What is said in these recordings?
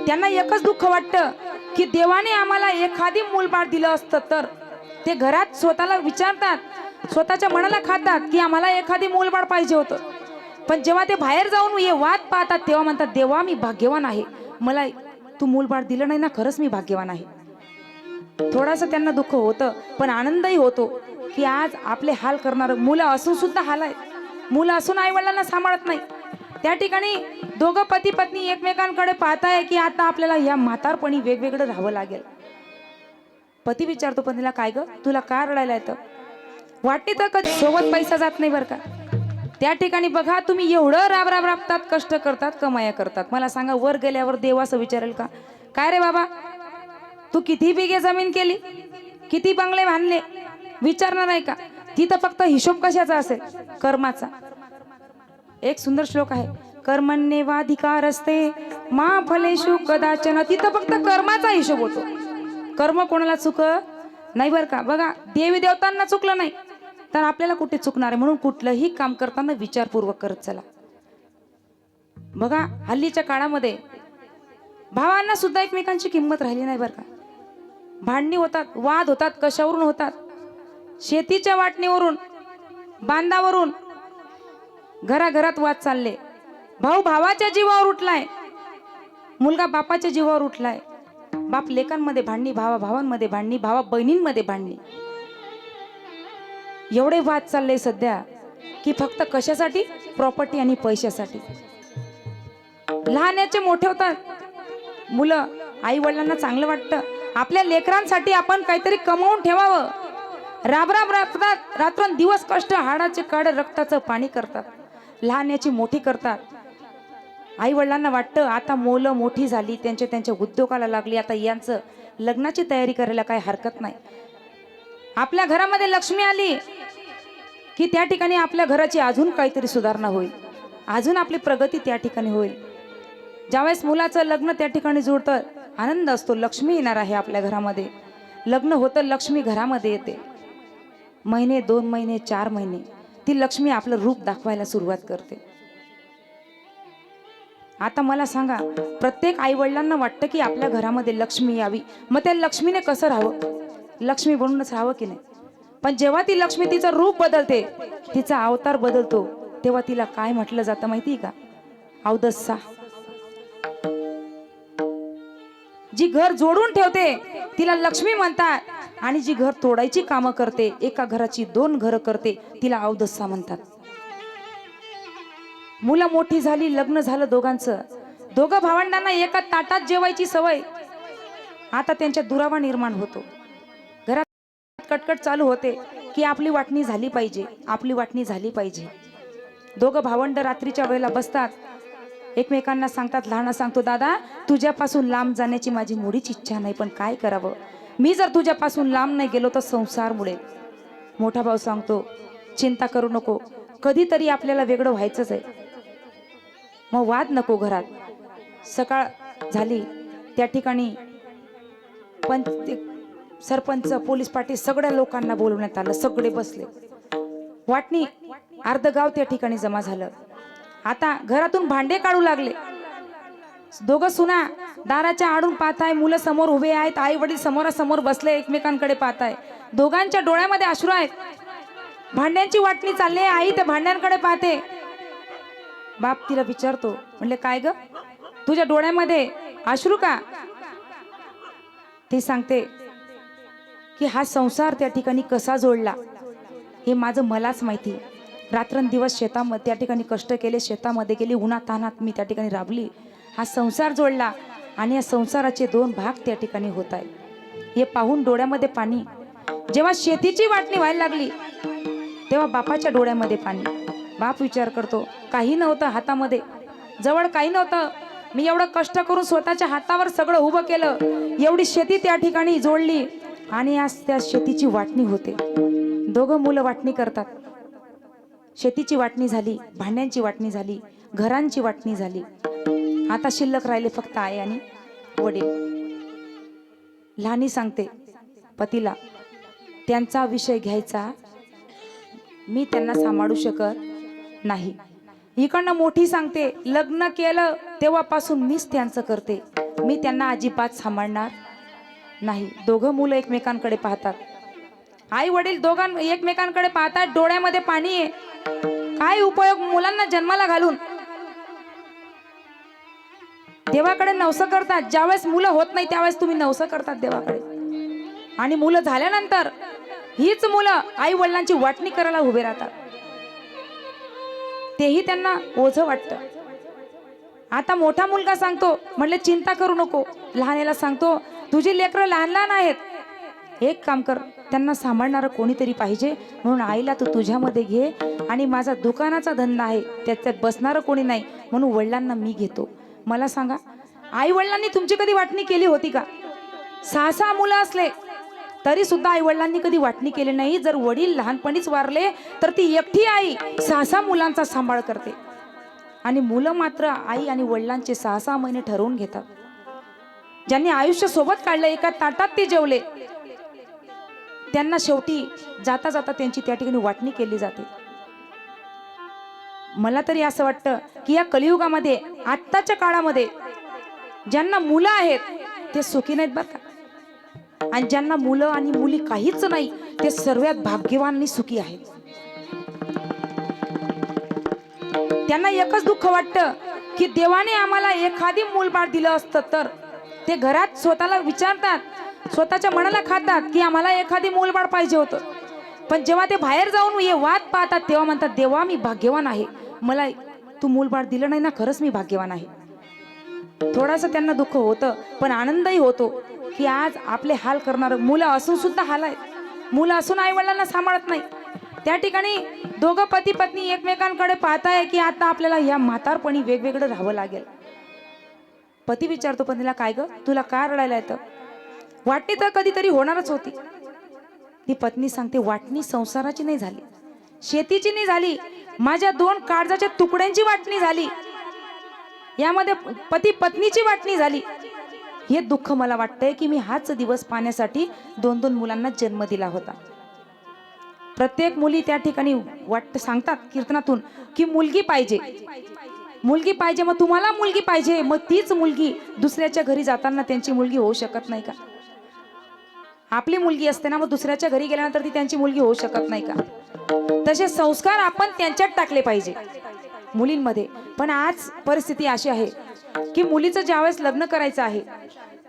त्यांना एकच दुःख वाटतं की देवाने आम्हाला एखादी मूलबाळ दिलं असतं तर ते घरात स्वतःला विचारतात, स्वतःच्या मनाला खातात की आम्हाला एखादी मूलबाळ पाहिजे होतं. पण जेव्हा ते बाहेर जाऊन हे वाद पाहतात तेव्हा म्हणतात, देवा मी भाग्यवान आहे, मला तू मूलबाळ दिलं नाही ना, खरंच मी भाग्यवान आहे. थोडासा त्यांना दुःख होतं पण आनंदही होतो की आज आपले हाल करणार मुलं असून सुद्धा हाल आहेत. मुलं असून आई वडिलांना सांभाळत नाही. त्या ठिकाणी दोघं पती पत्नी एकमेकांकडे पाहताय की आता आपल्याला या म्हातारपणी वेगवेगळं राहावं लागेल. पती विचारतो पत्नीला, काय ग तुला का रडायला येतं? वाटते तर कधी सोबत पैसा जात नाही बरं का. त्या ठिकाणी बघा तुम्ही एवढं राब राब राबतात, कष्ट करतात, कमाया करतात, मला सांगा वर गेल्यावर देव असं विचारेल का, काय रे बाबा तू किती बिघे जमीन केली, किती बंगले बांधले, विचारणार आहे का? तिथं फक्त हिशोब कशाचा असेल? कर्माचा. एक सुंदर श्लोक आहे, कर्मण्येवाधिकारस्ते मा फलेषु कदाचन. तिथं फक्त कर्माचा हिशोब होतो, कर्म कोणाला चुक नाही बरं का. बघा देवी देवतांना चुकलं नाही तर आपल्याला कुठे चुकणार आहे. म्हणून कुठलंही काम करताना विचारपूर्वक करत चला. बघा हल्लीच्या काळामध्ये भावांना सुद्धा एकमेकांची किंमत राहिली नाही बरं का. भांडणी होतात, वाद होतात, कशावरून होतात? शेतीच्या वाटणीवरून, बांधावरून, घराघरात वाद चालले. भाऊ भावाच्या जीवावर उठलाय, मुलगा बापाच्या जीवावर उठलाय, बाप लेकांमध्ये भांडणी, भावा भावांमध्ये भांडणी, भावा बहिणींमध्ये भांडणी. एवढे वाद चालले सध्या की फक्त कशासाठी? प्रॉपर्टी आणि पैशासाठी. लहानाचे मोठे होतात मुलं, आई वडिलांना चांगलं वाटतं आपल्या लेकरांसाठी आपण काहीतरी कमवून ठेवावं. राबराब राबतात, रात्रंदिवस कष्ट, हाडाचे काढ, रक्ताचं पाणी करतात, लहानाची मोठी करतात. आई वडिलांना वाटतं आता मुलं मोठी झाली, त्यांच्या उद्योगाला लागली, आता यांचं लग्नाची तयारी करायला काही हरकत नाही. आपल्या घरामध्ये लक्ष्मी आली की त्या ठिकाणी आपल्या घराची अजून काहीतरी सुधारणा होईल, अजून आपली प्रगती त्या ठिकाणी होईल. ज्यावेळेस मुलाचं लग्न त्या ठिकाणी जुळतं, आनंद असतो, लक्ष्मी येणार आहे आपल्या घरामध्ये. लग्न होतं, लक्ष्मी घरामध्ये येते. महिने, 2 महिने, 4 महिने ती लक्ष्मी आपलं रूप दाखवायला सुरुवात करते. आता मला सांगा, प्रत्येक आई वडिलांना वाटतं की आपल्या घरामध्ये लक्ष्मी यावी, मग त्या लक्ष्मीने कसं राहावं? लक्ष्मी बनूनच राहावं की नाही? पण जेव्हा ती लक्ष्मी तिचं रूप बदलते, तिचा अवतार बदलतो, तेव्हा तिला काय म्हटलं जातं माहिती का? अवदसा. जी घर जोडून ठेवते तिला लक्ष्मी म्हणतात, आणि जी घर तोडायची कामं करते, एका घराची 2 घरं करते, तिला अवदसा म्हणतात. मुलं मोठी झाली, लग्न झालं दोघांचं, दोघं भावंडांना एका ताटात जेवायची सवय आता त्यांच्या दुरावा निर्माण होतो. घरात कटकट चालू होते की आपली वाटणी झाली पाहिजे, आपली वाटणी झाली पाहिजे. दोघं भावंड रात्रीच्या वेळेला बसतात, एकमेकांना सांगतात. लहाना सांगतो, दादा तुझ्यापासून लांब जाण्याची माझी मुळीच इच्छा नाही, पण काय करावं, मी जर तुझ्यापासून लांब नाही गेलो तर संसार मुडेल. मोठा भाऊ सांगतो, चिंता करू नको, कधीतरी आपल्याला वेगळं व्हायचंच आहे, मग वाद नको घरात. सकाळ झाली, त्या ठिकाणी सरपंच, पोलीस पाटील सगळ्या लोकांना बोलवण्यात आलं. सगळे बसले, वाटणी अर्ध गाव त्या ठिकाणी जमा झालं. आता घरातून भांडे काढू लागले. दोघं सुना दाराच्या आडून पाहताय, मुलं समोर उभे आहेत, आई वडील समोरासमोर बसले, एकमेकांकडे पाहताय. दोघांच्या डोळ्यामध्ये अश्रू आहेत. भांड्यांची वाटणी चालली आहे. आई त्या भांड्यांकडे पाहते. बाप तिला विचारतो, म्हणले काय ग, तुझ्या डोळ्यामध्ये अश्रू का? ती सांगते की हा संसार त्या ठिकाणी कसा जोडला हे माझं मलाच माहिती. रात्रंदिवस शेतामध्ये त्या ठिकाणी कष्ट केले, शेतामध्ये गेली, उन्हातान्हात मी त्या ठिकाणी राबली, हा संसार जोडला, आणि या संसाराचे 2 भाग त्या ठिकाणी होत आहे. हे पाहून डोळ्यामध्ये पाणी. जेव्हा शेतीची वाटणी व्हायला लागली तेव्हा बापाच्या डोळ्यामध्ये पाणी. बाप विचार करतो, काही नव्हतं हातामध्ये, जवळ काही नव्हतं, मी एवढं कष्ट करून स्वतःच्या हातावर सगळं उभं केलं, एवढी शेती त्या ठिकाणी जोडली, आणि आज त्या शेतीची वाटणी होते. दोघं मुलं वाटणी करतात. शेतीची वाटणी झाली, भांड्यांची वाटणी झाली, घरांची वाटणी झाली. आता शिल्लक राहिले फक्त आई आणि वडील. लहानी सांगते पतीला, त्यांचा विषय घ्यायचा, मी त्यांना सांभाळू शकत नाही. इकडनं मोठी सांगते, लग्न केलं तेव्हापासून मीच त्यांचं करते, मी त्यांना अजिबात सांभाळणार नाही. दोघं मुलं एकमेकांकडे पाहतात. आई वडील दोघां एकमेकांकडे पाहतात. डोळ्यामध्ये पाणी आहे. काय उपयोग मुलांना जन्माला घालून. देवाकडे नवस करतात. ज्यावेळेस मुलं होत नाही त्यावेळेस तुम्ही नवस करतात देवाकडे. आणि मुलं झाल्यानंतर हीच मुलं आई वडिलांची वाटणी करायला उभे राहतात. तेही त्यांना ओझं वाटतं. आता मोठा मुलगा सांगतो, म्हणले चिंता करू नको. लहानेला सांगतो, तुझी लेकरं लहान लहान आहेत, एक काम कर, त्यांना सांभाळणारं कोणीतरी पाहिजे, म्हणून आईला तू तुझ्यामध्ये घे. आणि माझा दुकानाचा धंदा आहे, त्याच्यात बसणारं कोणी नाही, म्हणून वडिलांना मी घेतो. मला सांगा, आई वडिलांनी तुमची कधी वाटणी केली होती का? 6 मुलं असले तरी सुद्धा आई वडिलांनी कधी वाटणी केली नाही. जर वडील लहानपणीच वारले तर ती एकटी आई 6 मुलांचा सांभाळ करते. आणि मुलं मात्र आई आणि वडिलांचे 6 महिने ठरवून घेतात. ज्यांनी आयुष्य सोबत काढलं, एका ताटात ते जेवले, त्यांना शेवटी जाता जाता त्यांची त्या ठिकाणी वाटणी केली जाते. मला तरी असं वाटतं की या कलियुगामध्ये, आत्ताच्या काळामध्ये ज्यांना मुलं आहेत ते सुखी नाहीत बरं का. आणि ज्यांना मुलं आणि मुली काहीच नाही ते सर्वात भाग्यवान आणि सुखी आहेत. त्यांना एकच दुःख वाटतं की देवाने आम्हाला एखादी मूलबाळ दिलं असतं तर. ते घरात स्वतःला विचारतात, स्वतःच्या मनाला खातात की आम्हाला एखादी मूलबाळ पाहिजे होतं. पण जेव्हा ते बाहेर जाऊन हे वाद पाहतात तेव्हा म्हणतात, देवा मी भाग्यवान आहे, मला तू मूलबाळ दिलं नाही ना, खरंच मी भाग्यवान आहे. थोडासा त्यांना दुःख होतं, पण आनंदही होतो की आज आपले हाल करणारं मुलं असून सुद्धा हाल आहेत. मुलं असून आई वडिलांना सांभाळत नाही. त्या ठिकाणी दोघं पती पत्नी एकमेकांकडे पाहताय की आता आपल्याला या म्हातारपणी वेगवेगळं राहावं लागेल. पती विचारतो पत्नीला, काय ग तुला का रडायला येतं? वाटणी तर कधीतरी होणारच होती. ती पत्नी सांगते, वाटणी संसाराची नाही झाली, शेतीची नाही झाली, माझ्या 2 काळजाच्या तुकड्यांची वाटणी झाली, यामध्ये पती पत्नीची वाटणी झाली. हे दुःख मला वाटतंय की मी हाच दिवस पाहण्यासाठी 2 मुलांना जन्म दिला होता. प्रत्येक मुली त्या ठिकाणी सांगतात कीर्तनातून की मुलगी पाहिजे, मुलगी पाहिजे. मग तुम्हाला मुलगी पाहिजे, मग तीच मुलगी दुसऱ्याच्या घरी जाताना त्यांची मुलगी होऊ शकत नाही का? आपली मुलगी असते ना, मग दुसऱ्याच्या घरी गेल्यानंतर ती त्यांची मुलगी होऊ शकत नाही का? तसे संस्कार आपण त्यांच्यात टाकले पाहिजे मुलींमध्ये. पण आज परिस्थिती अशी आहे की मुलीचं ज्यावेळेस लग्न करायचं आहे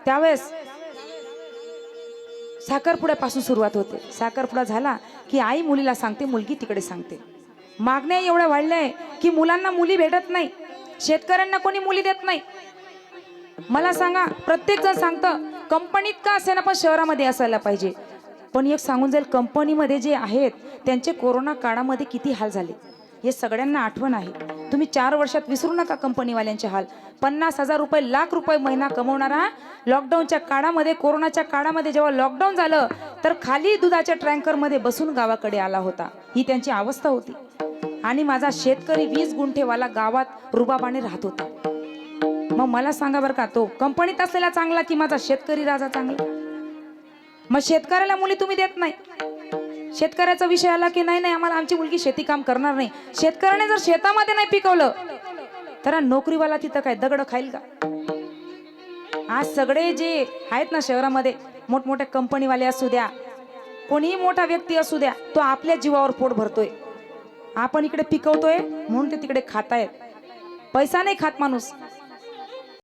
त्यावेळेस साखरपुड्यापासून सुरुवात होते. साखरपुडा झाला की आई मुलीला सांगते, मुलगी तिकडे सांगते. मागण्या एवढ्या वाढल्या आहे की मुलांना मुली भेटत नाही, शेतकऱ्यांना कोणी मुली देत नाही. मला सांगा, प्रत्येक जण सांगतं कंपनीत का असेना पण शहरामध्ये असायला पाहिजे. पण एक सांगून जाईल, कंपनीमध्ये जे आहेत त्यांचे कोरोना काळामध्ये किती हाल झाले हे सगळ्यांना आठवण आहे. तुम्ही 4 वर्षात विसरू नका कंपनीवाल्यांचे हाल. 50,000 रुपये, लाख रुपये महिना कमवणारा लॉकडाऊनच्या काळामध्ये, कोरोनाच्या काळामध्ये जेव्हा लॉकडाऊन झालं तर खाली दुधाच्या टँकरमध्ये बसून गावाकडे आला होता. ही त्यांची अवस्था होती. आणि माझा शेतकरी 20 गुंठेवाला गावात रुबाबाने राहत होता. मग मला सांगा बरं का, तो कंपनीत असलेला चांगला की माझा शेतकरी राजा चांगला? मग शेतकऱ्याला मुली तुम्ही देत नाही. शेतकऱ्याचा विषय आला की नाही आम्हाला आमची मुलगी शेती काम करणार नाही. शेतकऱ्याने जर शेतामध्ये नाही पिकवलं तर नोकरीवाला तिथं काय दगड खाईल का? आज सगळे जे आहेत ना शहरामध्ये, मोठमोठ्या कंपनीवाले असू द्या, कोणीही मोठा व्यक्ती असू द्या, तो आपल्या जीवावर पोट भरतोय. आपण इकडे पिकवतोय म्हणून ते तिकडे खातायत. पैसा नाही खात माणूस,